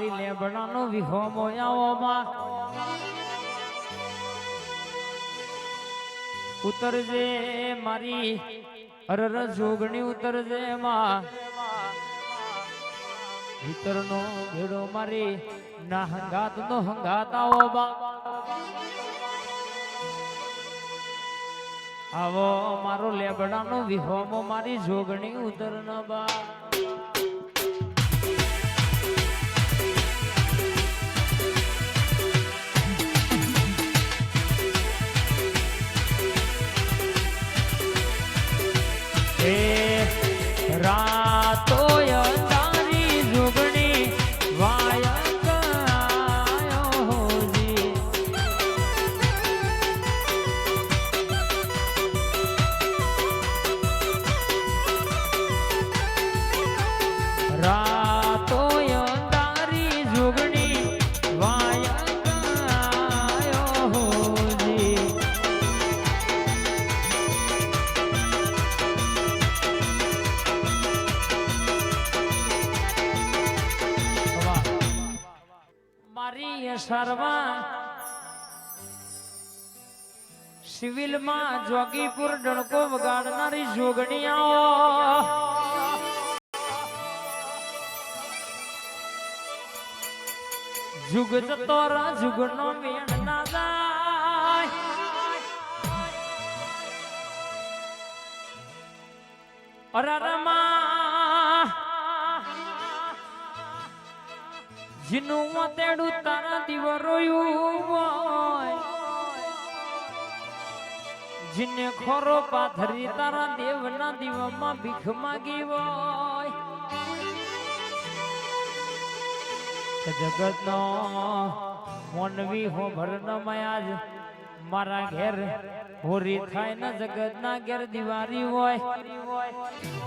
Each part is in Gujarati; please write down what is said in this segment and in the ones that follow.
મારી લેબડાનો વિહો મોયાઓમાં ઉતરજે મારી અરર જોગણી ઉતરજે માં ભીતરનો ભેડો મારી ના હંગાત નો હંગાત આવો બા આવો મારો લેબડાનો વિહોમો મારી જોગણી ઉતર ન બા રાતો તારી જોગણી વાયક આયો જી રાતો તારી જોગણી વાયક આયો જી મારી સર્વા સિવિલ માં જોગીપુર ડણકો વગાડનારી જોગણીયાઓ જુગ જતો રા જુગ નો મેળ ના જાય અરરમાં જીનું વાતેડું તારા દીવ રોયું હોય જીને ખોરો પાથરી તારા દેવના દીવામાં ભીખ માગી હોય જગતનો મોનવી હો ભરનમયાજ મારા ઘેર હોરી થાય ને જગતના ઘેર દિવારી હોય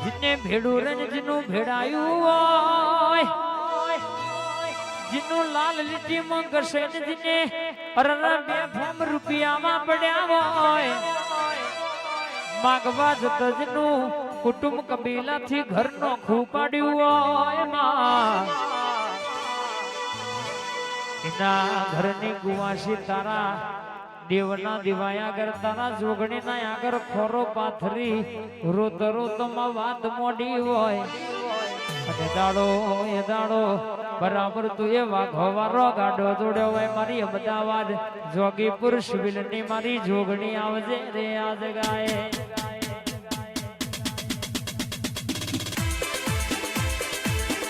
જીને ભેડું રંજનું ભેડાયું હોય જીનું લાલ લીટી માં ઘસે જીને અરર બે ફેમ રૂપિયામાં પડ્યા હોય માગવા જતો જીનું કુટુંબ કબીલાથી ઘરનો ખૂપાડ્યું હોય માં એના ઘરની ગુવાસી તારા દેવના દિવાયા આગળ તારા જોગણીના આગળ ખોરો પાથરી રોત રોતમાં વાત મોડી હોય અને દાડો બરાબર તું એ વાઘવારો ગાડો જોડ્યો હોય મારી અમદાવાદ જોગીપુર સિવિલની મારી જોગણી આવજે રે આજ ગાય